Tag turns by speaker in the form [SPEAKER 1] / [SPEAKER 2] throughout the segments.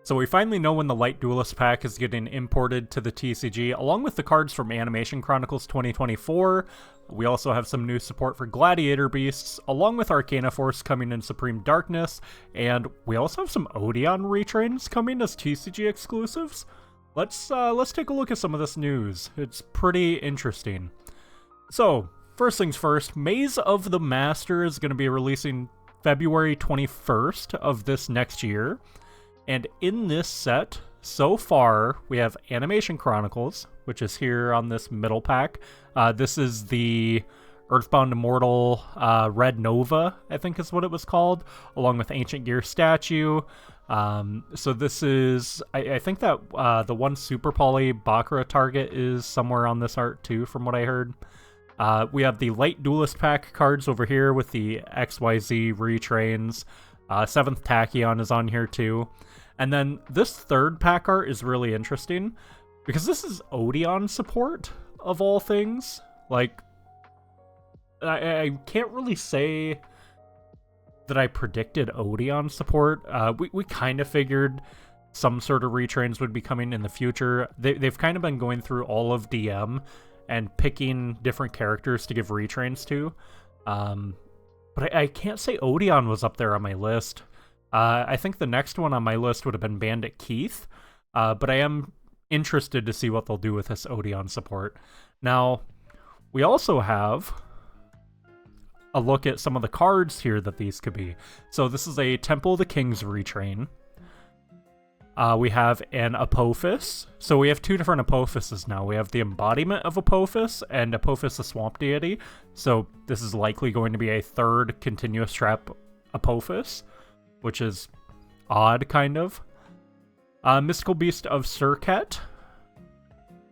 [SPEAKER 1] So we finally know when the Light Duelist pack is getting imported to the TCG, along with the cards from Animation Chronicles 2024. We also have some new support for Gladiator Beasts, along with Arcana Force coming in Supreme Darkness, and we also have some Odeon retrains coming as TCG exclusives. Let's take a look at some of this news. It's pretty interesting. So, first things first, Maze of the Master is going to be releasing February 21st of this next year. And in this set, so far, we have Animation Chronicles, which is here on this middle pack. This is the Earthbound Immortal Red Nova, I think is what it was called, along with Ancient Gear Statue. So this is, I think that the one Super Poly Bakura target is somewhere on this art too, from what I heard. We have the Light Duelist pack cards over here with the XYZ retrains. 7th Tachyon is on here too. And then this third pack art is really interesting because this is Odeon support of all things. Like, I can't really say that I predicted Odeon support. We kind of figured some sort of retrains would be coming in the future. They've kind of been going through all of DM and picking different characters to give retrains to. But I can't say Odeon was up there on my list. I think the next one on my list would have been Bandit Keith, but I am interested to see what they'll do with this Odeon support. Now, we also have a look at some of the cards here that these could be. So this is a Temple of the Kings retrain. We have an Apophis. So we have two different Apophyses now. We have the embodiment of Apophis and Apophis the Swamp Deity. So this is likely going to be a third continuous trap Apophis, which is odd, kind of. Mystical Beast of Surket,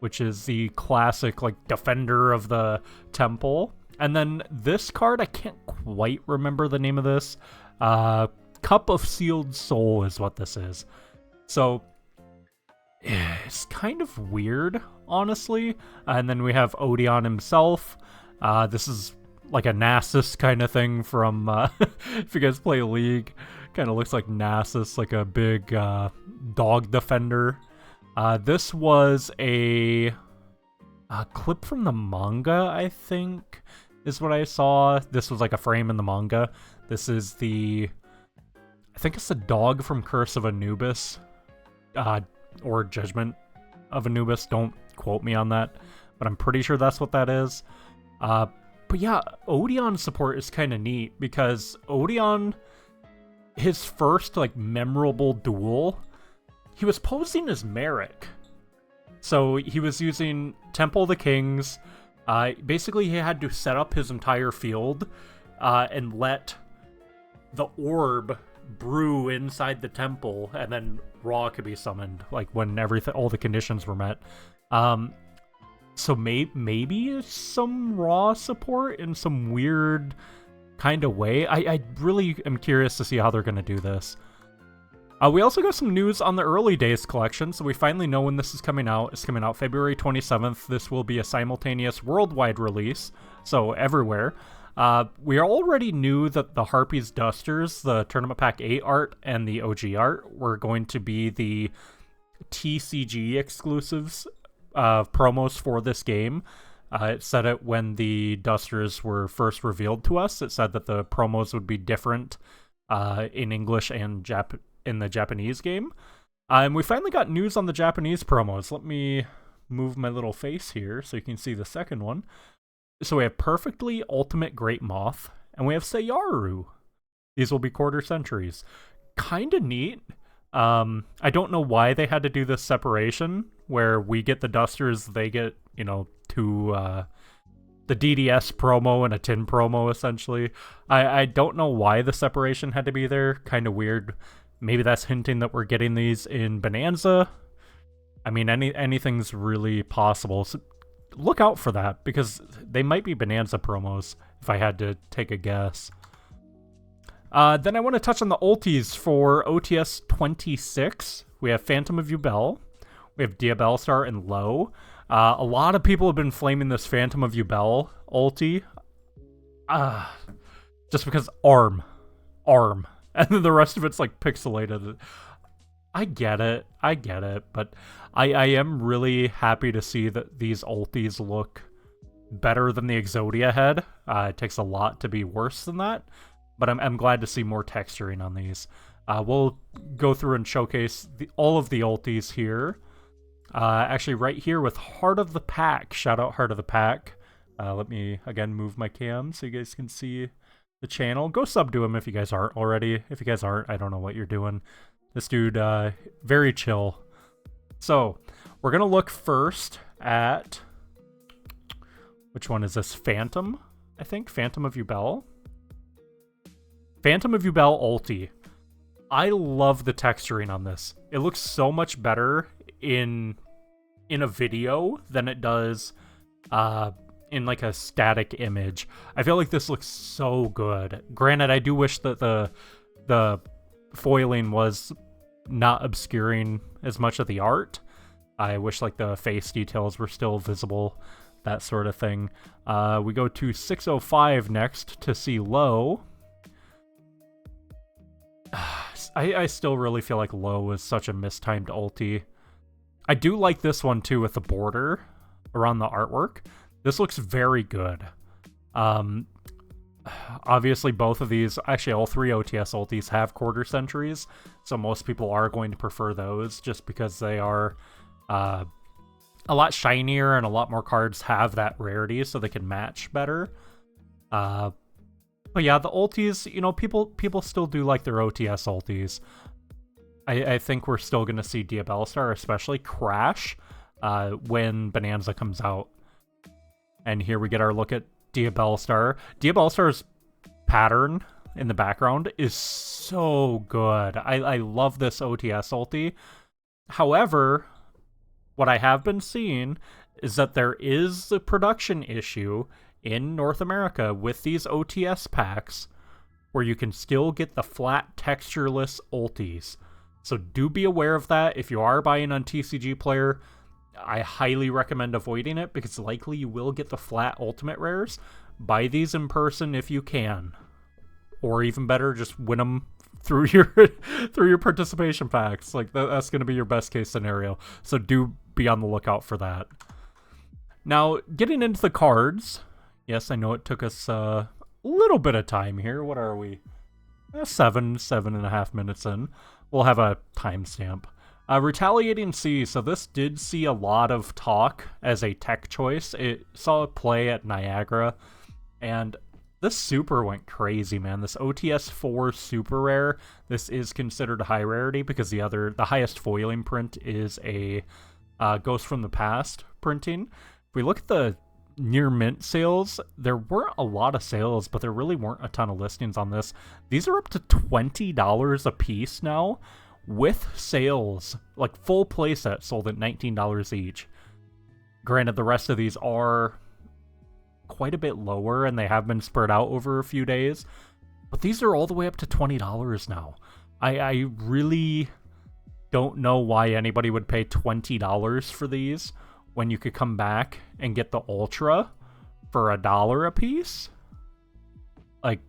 [SPEAKER 1] which is the classic, like, defender of the temple. And then this card, I can't quite remember the name of this. Cup of Sealed Soul is what this is. So, it's kind of weird, honestly. And then we have Odeon himself. This is like a Nasus kind of thing from, if you guys play League. Kind of looks like Nasus, like a big dog defender. This was a clip from the manga, I think, is what I saw. This was like a frame in the manga. This is the, I think it's the dog from Curse of Anubis, or Judgment of Anubis. Don't quote me on that, but I'm pretty sure that's what that is. But yeah, Odeon support is kind of neat because Odeon, his first, like, memorable duel, he was posing as Merrick. So he was using Temple of the Kings. Basically, he had to set up his entire field and let the orb brew inside the temple, and then Ra could be summoned, like, when all the conditions were met. So maybe some Ra support in some weird kind of way. I really am curious to see how they're going to do this. We also got some news on the Early Days collection, so we finally know when this is coming out. It's coming out February 27th. This will be a simultaneous worldwide release, so everywhere. We already knew that the Harpies Dusters, the Tournament Pack 8 art, and the OG art were going to be the TCG exclusives promos for this game. It said it when the Dusters were first revealed to us. It said that the promos would be different in English and in the Japanese game. And we finally got news on the Japanese promos. Let me move my little face here so you can see the second one. So we have Perfectly Ultimate Great Moth, and we have Sayaru. These will be quarter centuries. Kind of neat. I don't know why they had to do this separation, where we get the Dusters, they get, the DDS promo and a tin promo, essentially. I don't know why the separation had to be there. Kind of weird. Maybe that's hinting that we're getting these in Bonanza. I mean, anything's really possible. So look out for that, because they might be Bonanza promos, if I had to take a guess. Then I want to touch on the ultis for OTS 26. We have Phantom of Yubel. We have Diabellstar and Low. A lot of people have been flaming this Phantom of Yubel ulti. Just because arm. And then the rest of it's like pixelated. I get it, but I am really happy to see that these ultis look better than the Exodia head. It takes a lot to be worse than that, but I'm glad to see more texturing on these. We'll go through and showcase all of the ultis here. Actually, right here with Heart of the Pack. Shout out Heart of the Pack. Let me, again, move my cam so you guys can see the channel. Go sub to him if you guys aren't already. If you guys aren't, I don't know what you're doing. This dude, very chill. So, we're going to look first at... Which one is this? Phantom, I think? Phantom of Yubel? Phantom of Yubel ulti. I love the texturing on this. It looks so much better in a video than it does in like a static image. I feel like this looks so good. Granted, I do wish that the foiling was not obscuring as much of the art. I wish like the face details were still visible, that sort of thing. We go to 605 next to see Low. I still really feel like Low is such a mistimed ulti. I do like this one too with the border around the artwork. This looks very good. Obviously both of these, actually all three OTS ultis have quarter centuries, so most people are going to prefer those just because they are a lot shinier and a lot more cards have that rarity so they can match better. But yeah, the ultis, you know, people still do like their OTS ultis. I think we're still going to see Diabellstar especially crash when Bonanza comes out. And here we get our look at Diabellstar. Diabellstar's pattern in the background is so good. I love this OTS ulti. However, what I have been seeing is that there is a production issue in North America with these OTS packs where you can still get the flat textureless ultis. So do be aware of that. If you are buying on TCG Player, I highly recommend avoiding it because likely you will get the flat ultimate rares. Buy these in person if you can. Or even better, just win them through your participation packs. Like that's going to be your best case scenario. So do be on the lookout for that. Now, getting into the cards. Yes, I know it took us a little bit of time here. What are we? 7.5 minutes in. We'll have a timestamp. Retaliating Sea. So this did see a lot of talk as a tech choice. It saw a play at Niagara. And this super went crazy, man. This OTS 4 super rare. This is considered a high rarity because the highest foiling print is a Ghost from the Past printing. If we look at the near mint sales, there weren't a lot of sales, but there really weren't a ton of listings on this. These are up to $20 a piece now with sales, like full playset sold at $19 each. Granted, the rest of these are quite a bit lower and they have been spread out over a few days, but these are all the way up to $20 now. I really don't know why anybody would pay $20 for these when you could come back and get the Ultra for $1 a piece. Like,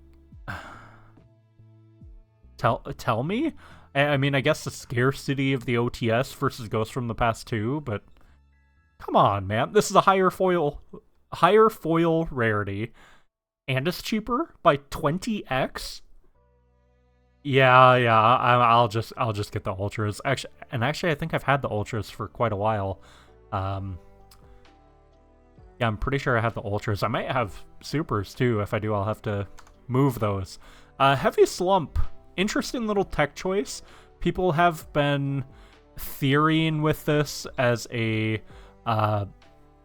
[SPEAKER 1] tell me? I mean, I guess the scarcity of the OTS versus Ghost from the Past 2, but come on, man. This is a higher foil rarity, and it's cheaper by 20x. Yeah, I'll just get the Ultras. Actually, I think I've had the Ultras for quite a while. Yeah, I'm pretty sure I have the Ultras. I might have Supers too. If I do, I'll have to move those. Heavy Slump. Interesting little tech choice. People have been theorying with this as a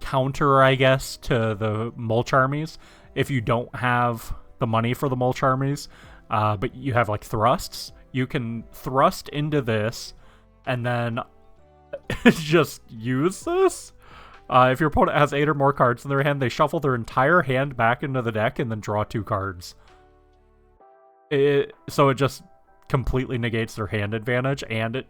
[SPEAKER 1] counter, I guess, to the Mulch Armies. If you don't have the money for the Mulch Armies, but you have like thrusts, you can thrust into this and then just use this. If your opponent has 8 or more cards in their hand, they shuffle their entire hand back into the deck and then draw 2 cards. So it just completely negates their hand advantage, and it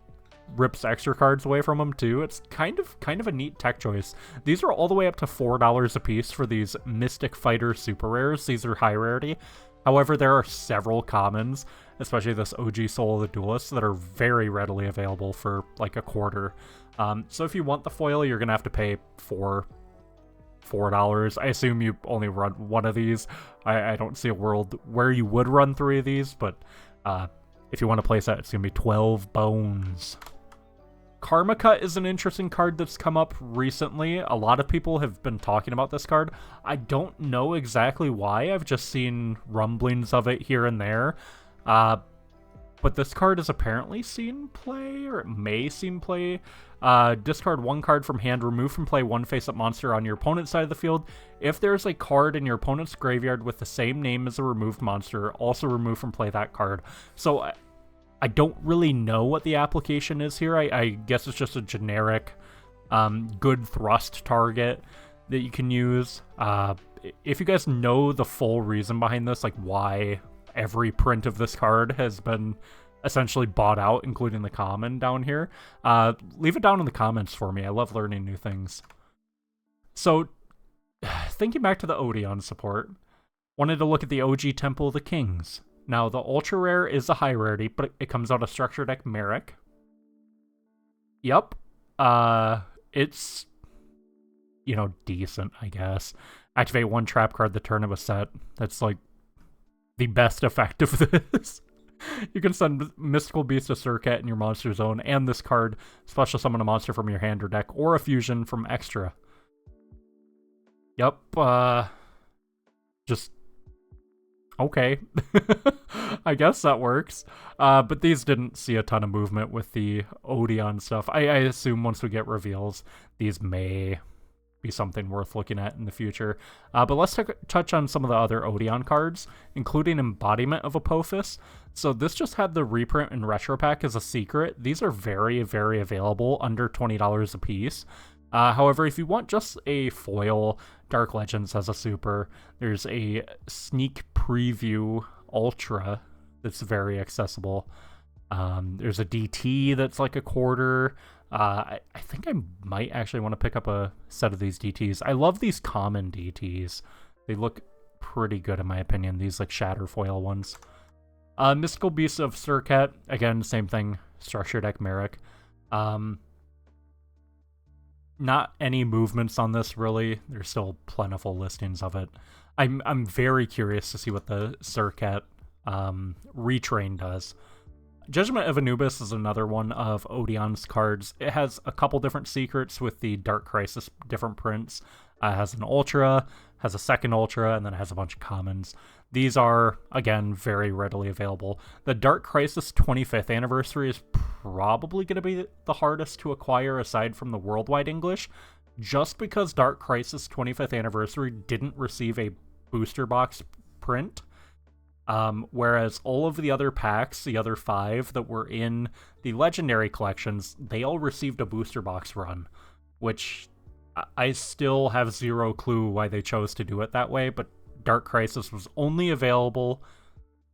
[SPEAKER 1] rips extra cards away from them too. It's kind of a neat tech choice. These are all the way up to $4 a piece for these Mystic Fighter super rares. These are high rarity. However, there are several commons, especially this OG Soul of the Duelist, that are very readily available for like a quarter. So if you want the foil, you're gonna have to pay $4. I assume you only run one of these. I don't see a world where you would run 3 of these, but if you want to place that, it's gonna be 12 bones. Karma Cut is an interesting card that's come up recently. A lot of people have been talking about this card. I don't know exactly why. I've just seen rumblings of it here and there. But this card is apparently seen play, or it may see play. Discard 1 card from hand, remove from play 1 face-up monster on your opponent's side of the field. If there's a card in your opponent's graveyard with the same name as a removed monster, also remove from play that card. So I don't really know what the application is here. I guess it's just a generic good thrust target that you can use. If you guys know the full reason behind this, like why every print of this card has been essentially bought out, including the common down here, leave it down in the comments for me. I love learning new things. So, thinking back to the Odeon support, wanted to look at the OG Temple of the Kings. Now, the ultra rare is a high rarity, but it comes out of Structure Deck Merrick. Yep. It's, you know, decent, I guess. Activate 1 trap card the turn of a set. That's like the best effect of this. You can send Mystical Beast of Surcat in your monster zone, and this card special summon a monster from your hand or deck, or a fusion from extra. Yep, just okay. I guess that works. But these didn't see a ton of movement with the Odeon stuff. I assume once we get reveals, these may be something worth looking at in the future. But let's touch on some of the other Odeon cards, including Embodiment of Apophis. So this just had the reprint and retro pack as a secret. These are very, very available, under $20 a piece. However, if you want just a foil, Dark Legends has a super. There's a Sneak Preview Ultra that's very accessible. There's a DT that's like a quarter. I think I might actually want to pick up a set of these DTs. I love these common DTs. They look pretty good in my opinion, these like shatter foil ones. Mystical Beasts of Surcat, again, same thing, Structure Deck Merrick. Not any movements on this, really. There's still plentiful listings of it. I'm very curious to see what the Surcat retrain does. Judgment of Anubis is another one of Odeon's cards. It has a couple different secrets with the Dark Crisis different prints. It has an Ultra, has a second Ultra, and then it has a bunch of commons. These are, again, very readily available. The Dark Crisis 25th anniversary is probably going to be the hardest to acquire aside from the worldwide English, just because Dark Crisis 25th anniversary didn't receive a booster box print. Whereas all of the other packs, the other 5 that were in the Legendary collections, they all received a booster box run, which I still have zero clue why they chose to do it that way, but Dark Crisis was only available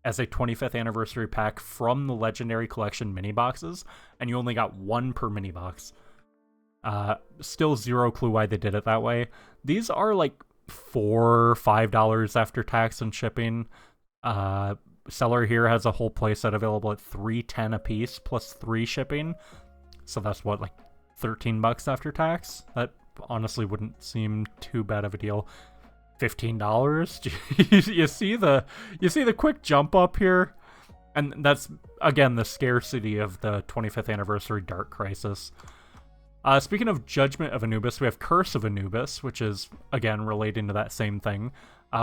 [SPEAKER 1] as a 25th anniversary pack from the Legendary collection mini boxes, and you only got 1 per mini box. Still zero clue why they did it that way. These are like $4 or $5 after tax and shipping. Seller here has a whole playset available at $3.10 a piece plus 3 shipping, so that's what, like $13 after tax. That honestly wouldn't seem too bad of a deal. $15. you see the quick jump up here, and that's again the scarcity of the 25th anniversary Dark Crisis. Speaking of Judgment of Anubis, we have Curse of Anubis, which is again relating to that same thing.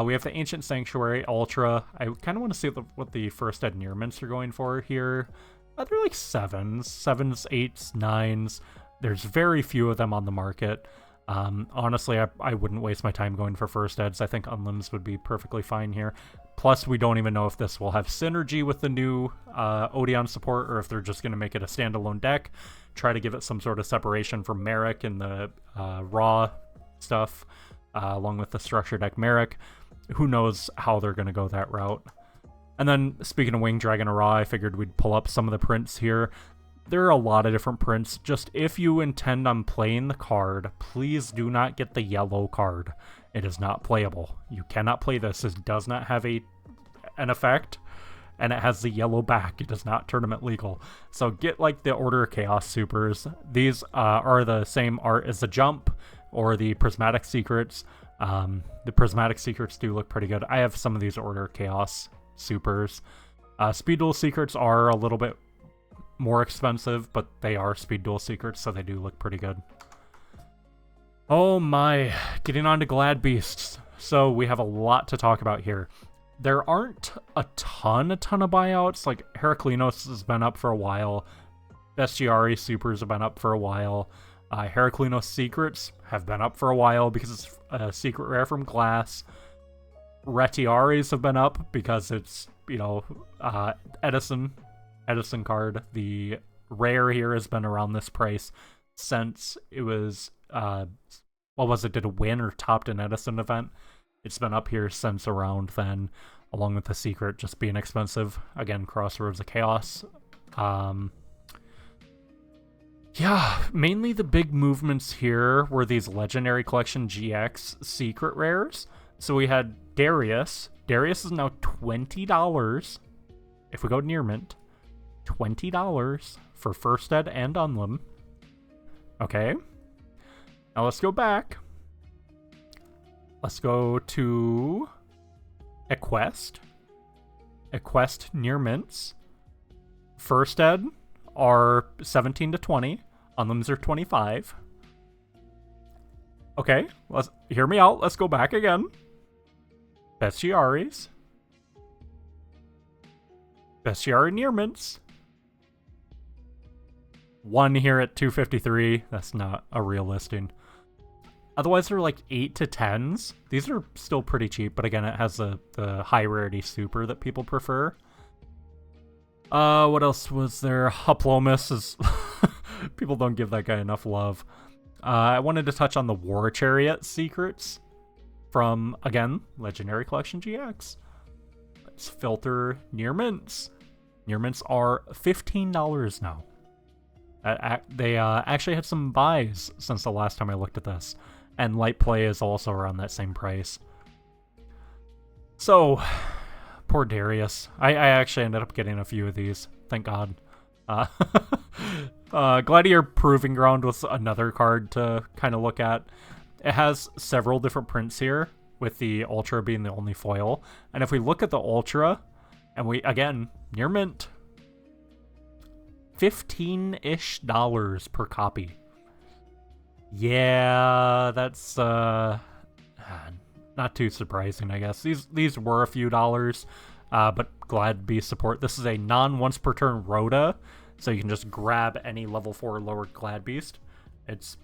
[SPEAKER 1] We have the Ancient Sanctuary Ultra. I kind of want to see what the First Ed Nearmints are going for here. They're like 7s, 8s, 9s. There's very few of them on the market. Honestly, I wouldn't waste my time going for First Eds. I think Unlims would be perfectly fine here. Plus, we don't even know if this will have synergy with the new Odeon support, or if they're just going to make it a standalone deck, try to give it some sort of separation from Merrick and the raw stuff, along with the Structure Deck Merrick. Who knows how they're going to go that route. And then, speaking of Winged Dragon Ra, I figured we'd pull up some of the prints here. There are a lot of different prints. Just if you intend on playing the card, please do not get the yellow card. It is not playable. You cannot play this. This does not have a an effect, and it has the yellow back. It is not tournament legal. So get like the Order of Chaos Supers. These are the same art as the Jump or the Prismatic Secrets. The Prismatic Secrets do look pretty good. I have some of these Order of Chaos Supers. Speed Duel Secrets are a little bit more expensive, but they are Speed Duel Secrets, so they do look pretty good. Oh my, getting on to Glad Beasts. So we have a lot to talk about here. There aren't a ton of buyouts. Like Heraclinos has been up for a while. Bestiari Supers have been up for a while. Heraclinos Secrets have been up for a while because it's a secret rare from Glass. Retiaris have been up because it's, you know, Edison card. The rare here has been around this price since it was, what was it, did a win or topped an Edison event. It's been up here since around then, along with the secret just being expensive. Again, Crossroads of Chaos. Yeah, mainly the big movements here were these Legendary Collection GX secret rares. So we had Darius. Darius is now $20. If we go near mint, $20 for First Ed and Unlim. Okay. Now let's go back. Let's go to Equest. Equest near mints. First Ed are 17 to 20. Unlims are 25. Okay, let's hear me out. Let's go back again. Bestiaries. Bestiari near mints. One here at 253. That's not a real listing. Otherwise, they're like 8 to 10s. These are still pretty cheap, but again, it has the high rarity super that people prefer. What else was there? Hoplomus is... people don't give that guy enough love. I wanted to touch on the War Chariot secrets from, again, Legendary Collection GX. Let's filter near mints. Near mints are $15 now. They actually had some buys since the last time I looked at this. And Light Play is also around that same price. So, poor Darius. I actually ended up getting a few of these. Thank God. Gladiator Proving Ground was another card to kind of look at. It has several different prints here, with the Ultra being the only foil. And if we look at the Ultra, and we, again, near mint, $15-ish per copy. Yeah, that's not too surprising, I guess. These were a few dollars, but Glad Beast support. This is a non-once per turn Rhoda, so you can just grab any level 4 lower Glad Beast. It's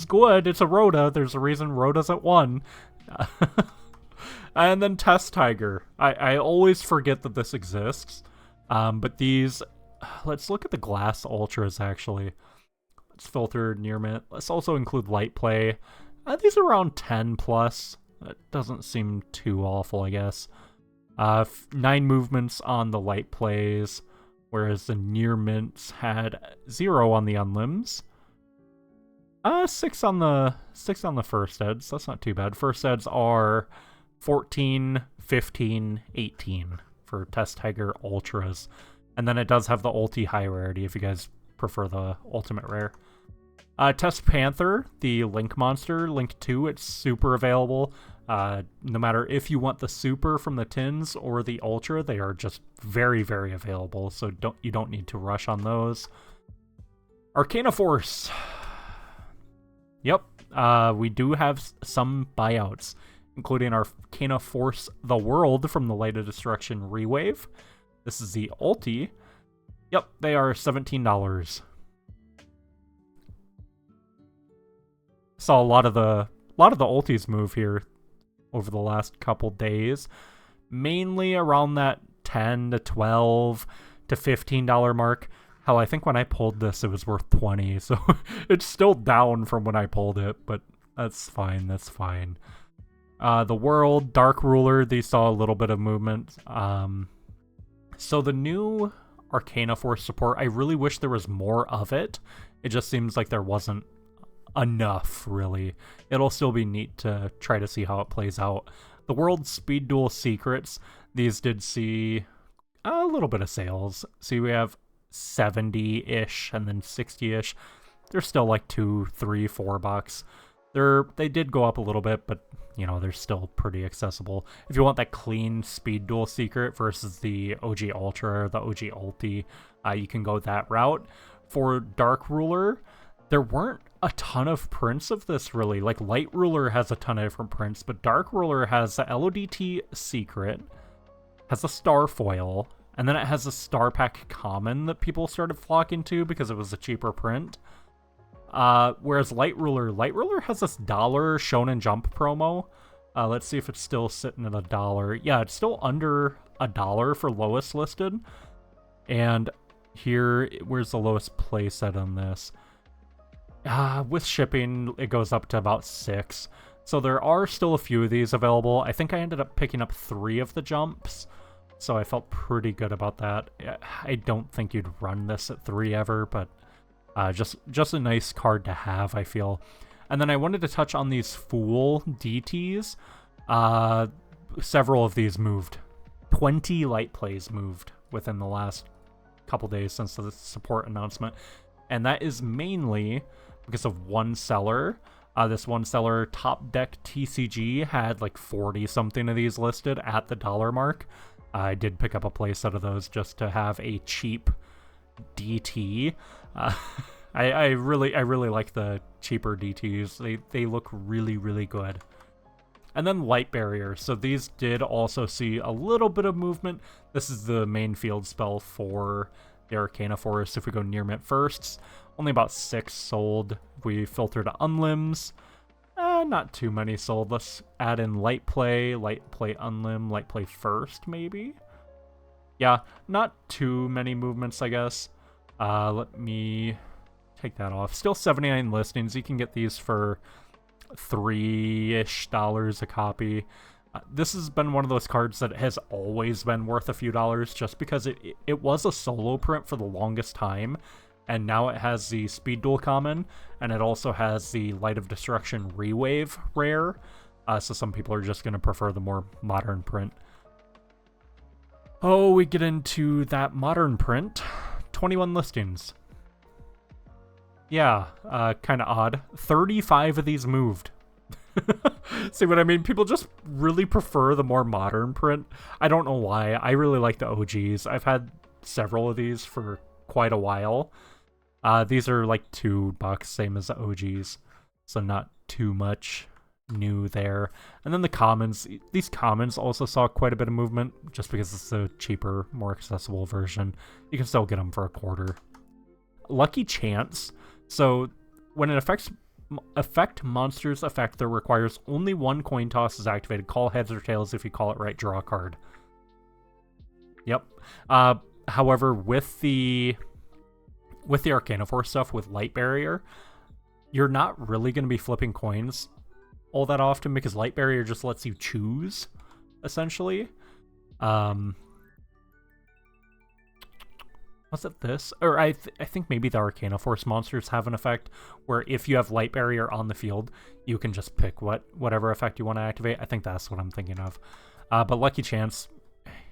[SPEAKER 1] good. It's a Rhoda. There's a reason Rhoda's at 1. And then Test Tiger. I always forget that this exists. But these... Let's look at the Glass Ultras, actually. Let's filter near mint. Let's also include Light Play. These are around 10 plus. That doesn't seem too awful, I guess. 9 movements on the Light Plays, whereas the near mints had 0 on the Unlims. 6 on the First Eds. That's not too bad. First Eds are 14, 15, 18 for Test Tiger Ultras. And then it does have the ulti high rarity if you guys prefer the ultimate rare. Test Panther, the Link monster, Link 2, it's super available. No matter if you want the super from the tins or the ultra, they are just very, very available. So you don't need to rush on those. Arcana Force. Yep, we do have some buyouts, including Arcana Force the World from the Light of Destruction Rewave. This is the ulti. Yep, they are $17. Saw a lot of the ultis move here over the last couple days, mainly around that $10 to $12 to $15 mark. Hell, I think when I pulled this, it was worth 20, so it's still down from when I pulled it, but that's fine. That's fine. The World, Dark Ruler, these saw a little bit of movement. So the new Arcana Force support, I really wish there was more of it. It just seems like there wasn't enough, really. It'll still be neat to try to see how it plays out. The World Speed Duel Secrets, these did see a little bit of sales. See, we have 70-ish and then 60-ish. They're still like $2, $3, $4. They did go up a little bit, but you know, they're still pretty accessible. If you want that clean Speed Duel Secret versus the OG Ultra or the OG Ulti, you can go that route. For Dark Ruler, there weren't a ton of prints of this, really. Like, Light Ruler has a ton of different prints, but Dark Ruler has the LODT Secret, has a Star Foil, and then it has a Star Pack Common that people started flocking to because it was a cheaper print. Whereas Light Ruler has this $1 Shonen Jump promo. Let's see if it's still sitting at $1. Yeah, it's still under $1 for lowest listed. And here, where's the lowest playset on this? With shipping, it goes up to about $6. So there are still a few of these available. I think I ended up picking up 3 of the jumps, so I felt pretty good about that. I don't think you'd run this at 3 ever, but just a nice card to have, I feel. And then I wanted to touch on these Fool DTs. Several of these moved. 20 light plays moved within the last couple days since the support announcement. And that is mainly because of one seller. This one seller, Top Deck TCG, had like 40-something of these listed at the $1 mark. I did pick up a playset of those just to have a cheap DT. I really like the cheaper DTs. They look really, really good. And then Light Barrier. So these did also see a little bit of movement. This is the main field spell for the Arcana Forest. If we go near mint firsts, only about 6 sold. We filter to unlims. Not too many sold. Let's add in Light Play unlim, Light Play first, maybe? Yeah, not too many movements, I guess. Let me take that off. Still 79 listings. You can get these for $3-ish a copy. This has been one of those cards that has always been worth a few dollars just because it was a solo print for the longest time, and now it has the Speed Duel common, and it also has the Light of Destruction Rewave rare, so some people are just going to prefer the more modern print. Oh, we get into that modern print. 21 listings. Yeah, kind of odd. 35 of these moved. See what I mean? People just really prefer the more modern print. I don't know why. I really like the OGs. I've had several of these for quite a while. These are like $2, same as the OGs. So not too much new there. And then the commons. These commons also saw quite a bit of movement just because it's a cheaper, more accessible version. You can still get them for a quarter. Lucky Chance. So when an effect monster's effect that requires only 1 coin toss is activated, call heads or tails. If you call it right, draw a card. Yep. However, with the Arcana Force stuff, with Light Barrier, you're not really going to be flipping coins all that often because Light Barrier just lets you choose, essentially. Was it this? Or I think maybe the Arcana Force monsters have an effect where if you have Light Barrier on the field, you can just pick whatever effect you want to activate. I think that's what I'm thinking of. But Lucky Chance,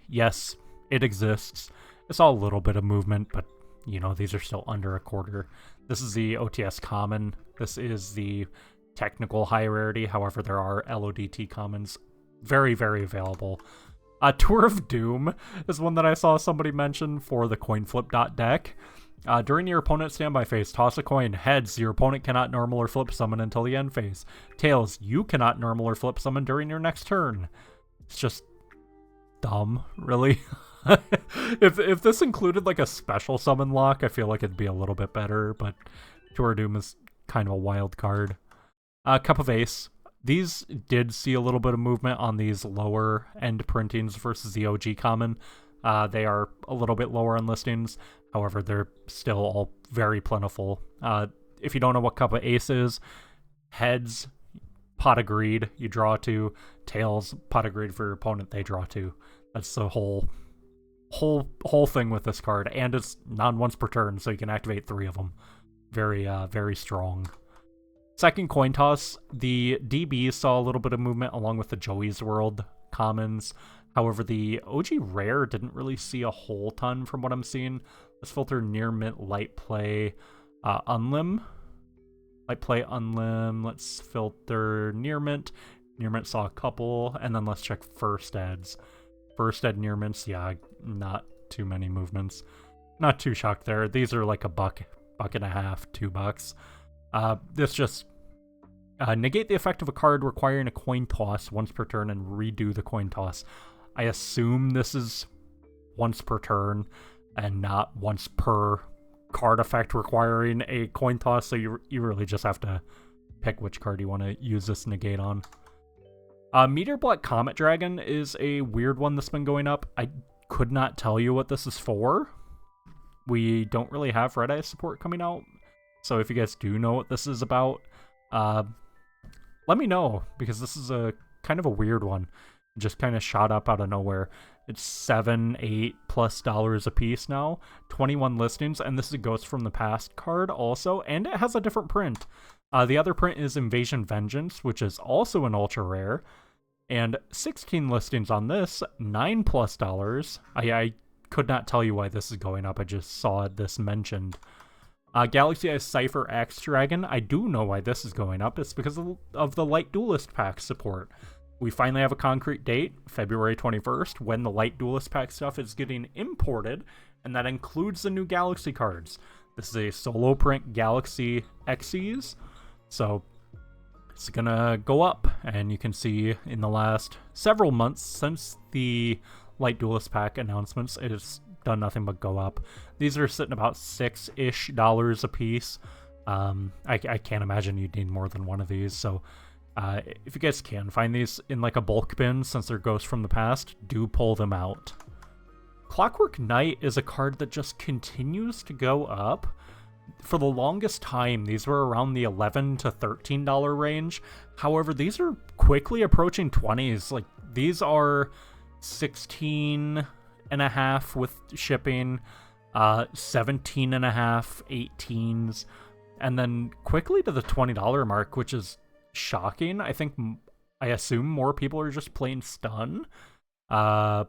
[SPEAKER 1] yes, it exists. It's all a little bit of movement, but, you know, these are still under a quarter. This is the OTS common. This is the technical high rarity. However, there are LODT commons. Very, very available. Tour of Doom is one that I saw somebody mention for the coin flip deck. During your opponent's standby phase, toss a coin. Heads, your opponent cannot normal or flip summon until the end phase. Tails, you cannot normal or flip summon during your next turn. It's just dumb, really. If this included like a special summon lock, I feel like it'd be a little bit better, but Tour of Doom is kind of a wild card. Cup of Ace. These did see a little bit of movement on these lower end printings versus the OG common. They are a little bit lower on listings. However, they're still all very plentiful. If you don't know what Cup of Ace is, heads, Pot of Greed, you draw 2. Tails, Pot of Greed for your opponent, they draw 2. That's the whole thing with this card. And it's non once per turn, so you can activate 3 of them. Very, very strong. Second coin toss, the DBs saw a little bit of movement along with the Joey's World commons. However, the OG Rare didn't really see a whole ton from what I'm seeing. Let's filter Near Mint, Light Play, Unlim. Light Play, Unlim. Let's filter Near Mint. Near Mint saw a couple. And then let's check First Eds. First Ed Near Mints, yeah, not too many movements. Not too shocked there. These are like a buck and a half, $2. This just negate the effect of a card requiring a coin toss once per turn and redo the coin toss. I assume this is once per turn and not once per card effect requiring a coin toss, so you really just have to pick which card you want to use this negate on. Meteor Black Comet Dragon is a weird one that's been going up. I could not tell you what this is for. We don't really have Red Eye support coming out, so if you guys do know what this is about, let me know, because this is a kind of a weird one. It just kind of shot up out of nowhere. It's $7, $8+ a piece now, 21 listings, and this is a Ghost from the Past card also, and it has a different print. The other print is Invasion Vengeance, which is also an ultra rare, and 16 listings on this, $9+. I could not tell you why this is going up, I just saw this mentioned. Galaxy Eyes Cypher X Dragon, I do know why this is going up. It's because of the Light Duelist Pack support. We finally have a concrete date, February 21st, when the Light Duelist Pack stuff is getting imported, and that includes the new Galaxy cards. This is a solo print Galaxy Xyz, so it's gonna go up, and you can see in the last several months since the Light Duelist Pack announcements, it has done nothing but go up. These are sitting about $6-ish a piece. I can't imagine you'd need more than one of these, so if you guys can find these in like a bulk bin, since they're Ghosts from the Past, do pull them out. Clockwork Knight is a card that just continues to go up. For the longest time, these were around the $11 to $13 range. However, these are quickly approaching 20s. Like, these are 16 and a half with shipping, 17 and a half, 18s, and then quickly to the $20 mark, which is shocking. I assume more people are just playing Stun, or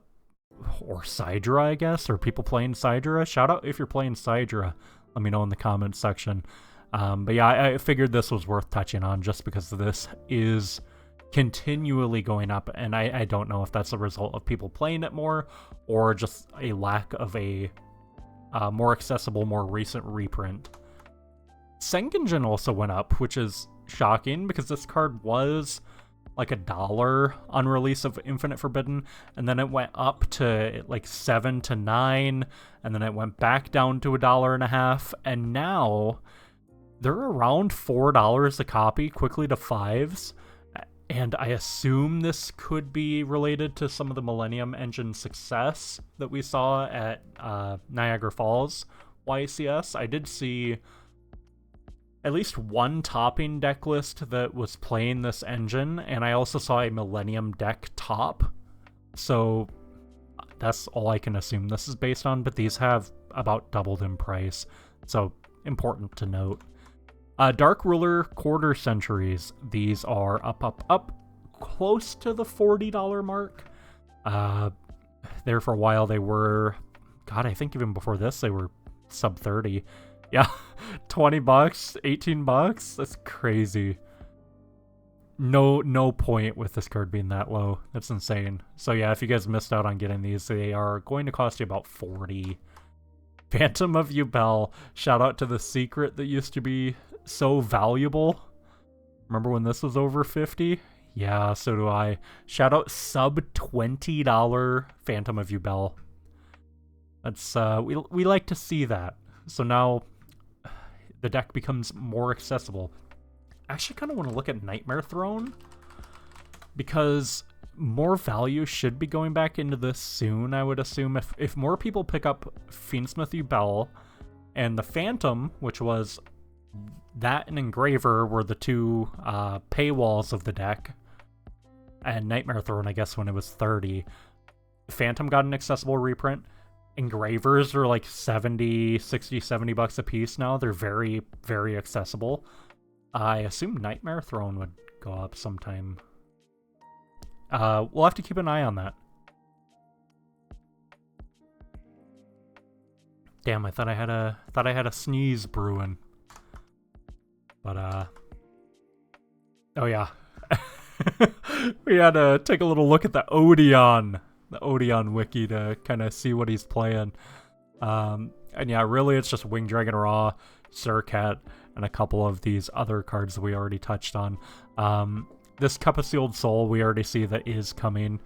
[SPEAKER 1] Sidra, I guess, or people playing Sidra. Shout out if you're playing Sidra. Let me know in the comments section. But yeah, I figured this was worth touching on just because this is continually going up, and I don't know if that's a result of people playing it more or just a lack of a more accessible, more recent reprint. Sengenjin also went up, which is shocking because this card was like $1 on release of Infinite Forbidden, and then it went up to like $7 to $9, and then it went back down to $1.50, and now they're around $4 a copy, quickly to $5s. And I assume this could be related to some of the Millennium Engine success that we saw at Niagara Falls YCS. I did see at least one topping deck list that was playing this engine, and I also saw a Millennium deck top. So that's all I can assume this is based on, but these have about doubled in price, so important to note. Dark Ruler Quarter Centuries. These are up, close to the $40 mark. There for a while they were, God, I think even before this they were sub 30. Yeah, $20, $18. That's crazy. No point with this card being that low. That's insane. So yeah, if you guys missed out on getting these, they are going to cost you about $40. Phantom of Yubel. Shout out to the secret that used to be so valuable. Remember when this was over 50? Yeah, so do I. Shout out sub $20 Phantom of Yubel. That's we like to see that. So now the deck becomes more accessible. I actually kind of want to look at Nightmare Throne, because more value should be going back into this soon, I would assume. If more people pick up Fiendsmith Yubel and the Phantom, which was that and Engraver were the two paywalls of the deck, and Nightmare Throne, I guess, when it was 30. Phantom got an accessible reprint. Engravers are like $70, $60, $70 a piece now. They're very, very accessible. I assume Nightmare Throne would go up sometime. We'll have to keep an eye on that. Damn, I thought I had a sneeze brewing. But oh yeah. We had to take a little look at the Odeon wiki to kind of see what he's playing. And yeah, really it's just Winged Dragon Raw, Surcat, and a couple of these other cards that we already touched on. This Cup of Sealed Soul we already see that is coming.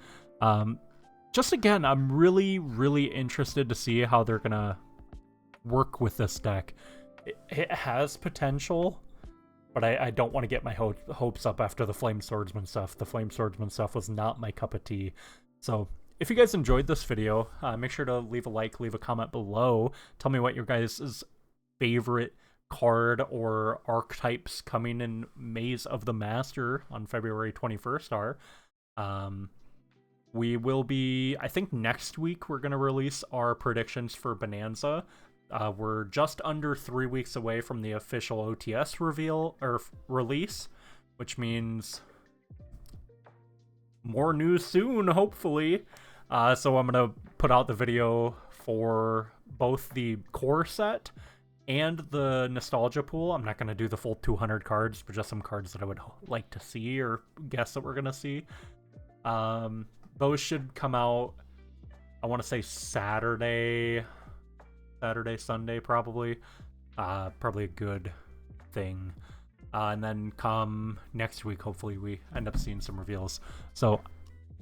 [SPEAKER 1] Just again, I'm really interested to see how they're gonna work with this deck. It has potential, but I don't want to get my hopes up after the Flame Swordsman stuff. The Flame Swordsman stuff was not my cup of tea. So if you guys enjoyed this video, make sure to leave a like, leave a comment below. Tell me what your guys' favorite card or archetypes coming in Maze of the Master on February 21st are. We will be, I think next week we're going to release our predictions for Bonanza. We're just under 3 weeks away from the official OTS reveal or release, which means more news soon, hopefully. So I'm going to put out the video for both the core set and the nostalgia pool. I'm not going to do the full 200 cards, but just some cards that I would like to see or guess that we're going to see. Those should come out, I want to say Saturday, Sunday, probably. Probably a good thing. And then come next week, hopefully we end up seeing some reveals. So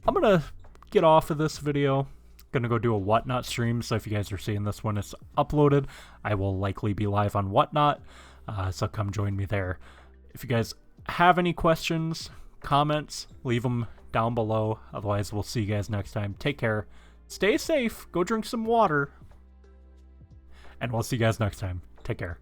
[SPEAKER 1] I'm going to get off of this video. Gonna go do a Whatnot stream, so if you guys are seeing this when it's uploaded, I will likely be live on Whatnot, so come join me there. If you guys have any questions, comments, leave them down below. Otherwise, we'll see you guys next time. Take care, stay safe, go drink some water, and we'll see you guys next time. Take care.